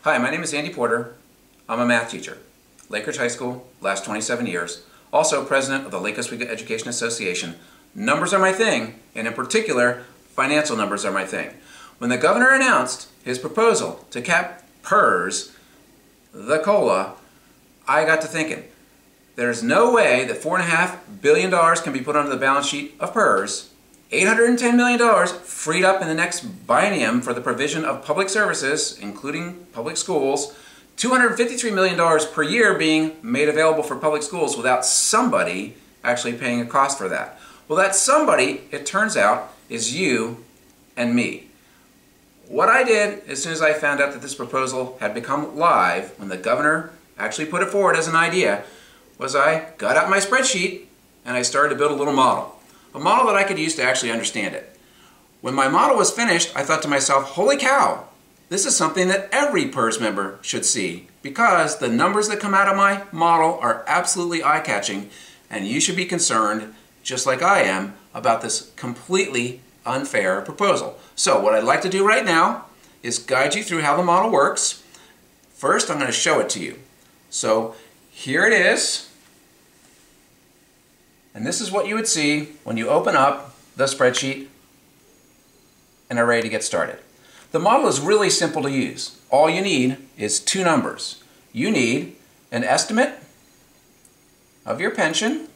Hi, my name is Andy Porter. I'm a math teacher. Lakeridge High School, last 27 years. Also president of the Lake Oswego Education Association. Numbers are my thing, and in particular, financial numbers are my thing. When the governor announced his proposal to cap PERS, the COLA, I got to thinking, there's no way that $4.5 billion can be put onto the balance sheet of PERS, $810 million freed up in the next biennium for the provision of public services, including public schools, $253 million per year being made available for public schools without somebody actually paying a cost for that. Well, that somebody, it turns out, is you and me. What I did as soon as I found out that this proposal had become live, when the governor actually put it forward as an idea, was I got out my spreadsheet and I started to build a little model. A model that I could use to actually understand it. When my model was finished, I thought to myself, holy cow, this is something that every PERS member should see, because the numbers that come out of my model are absolutely eye-catching, and you should be concerned, just like I am, about this completely unfair proposal. So what I'd like to do right now is guide you through how the model works. First, I'm going to show it to you. So here it is. And this is what you would see when you open up the spreadsheet and are ready to get started. The model is really simple to use. All you need is two numbers. You need an estimate of your pension,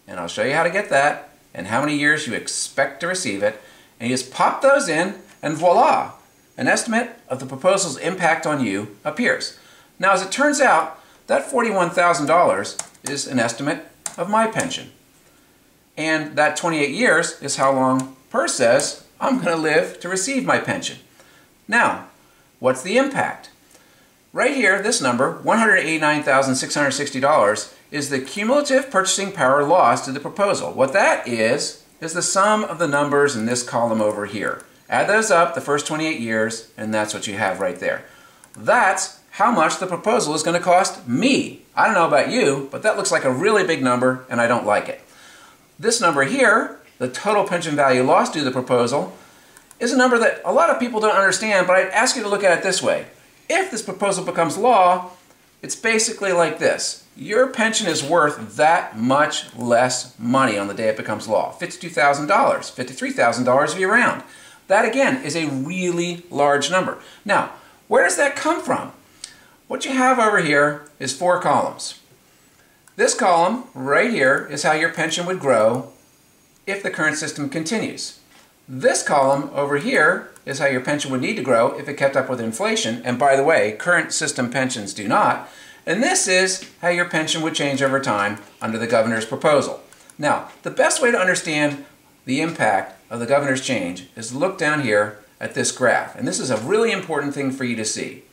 and I'll show you how to get that, and how many years you expect to receive it, and you just pop those in, and voila! An estimate of the proposal's impact on you appears. Now, as it turns out, that $41,000 is an estimate of my pension. And that 28 years is how long PERS says I'm going to live to receive my pension. Now, what's the impact? Right here, this number, $189,660, is the cumulative purchasing power loss to the proposal. What that is the sum of the numbers in this column over here. Add those up, the first 28 years, and that's what you have right there. That's how much the proposal is going to cost me. I don't know about you, but that looks like a really big number, and I don't like it. This number here, the total pension value lost due to the proposal, is a number that a lot of people don't understand, but I'd ask you to look at it this way. If this proposal becomes law, it's basically like this. Your pension is worth that much less money on the day it becomes law. $52,000, $53,000 if you round. That, again, is a really large number. Now, where does that come from? What you have over here is 4 columns. This column right here is how your pension would grow if the current system continues. This column over here is how your pension would need to grow if it kept up with inflation. And by the way, current system pensions do not. And this is how your pension would change over time under the governor's proposal. Now, the best way to understand the impact of the governor's change is to look down here at this graph. And this is a really important thing for you to see.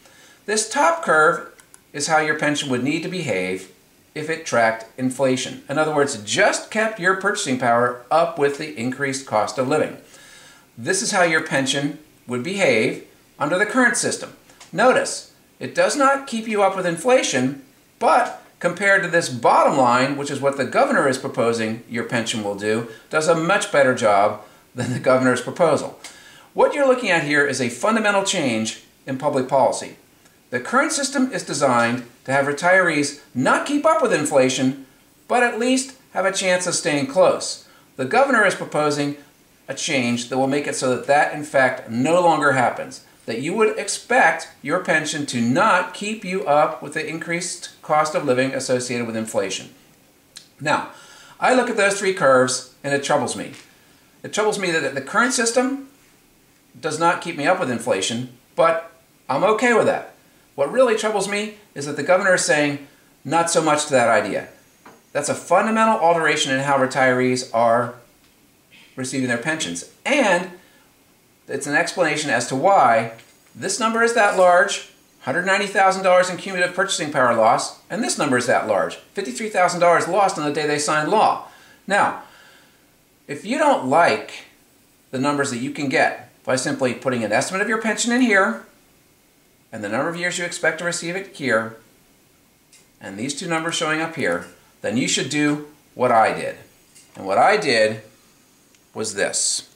This top curve is how your pension would need to behave if it tracked inflation. In other words, just kept your purchasing power up with the increased cost of living. This is how your pension would behave under the current system. Notice, it does not keep you up with inflation, but compared to this bottom line, which is what the governor is proposing your pension will do, does a much better job than the governor's proposal. What you're looking at here is a fundamental change in public policy. The current system is designed to have retirees not keep up with inflation, but at least have a chance of staying close. The governor is proposing a change that will make it so that that, in fact, no longer happens. That you would expect your pension to not keep you up with the increased cost of living associated with inflation. Now, I look at those 3 curves and it troubles me. It troubles me that the current system does not keep me up with inflation, but I'm okay with that. What really troubles me is that the governor is saying not so much to that idea. That's a fundamental alteration in how retirees are receiving their pensions. And it's an explanation as to why this number is that large, $190,000 in cumulative purchasing power loss, and this number is that large, $53,000 lost on the day they signed law. Now, if you don't like the numbers that you can get by simply putting an estimate of your pension in here, and the number of years you expect to receive it here, and these 2 numbers showing up here, then you should do what I did. And what I did was this.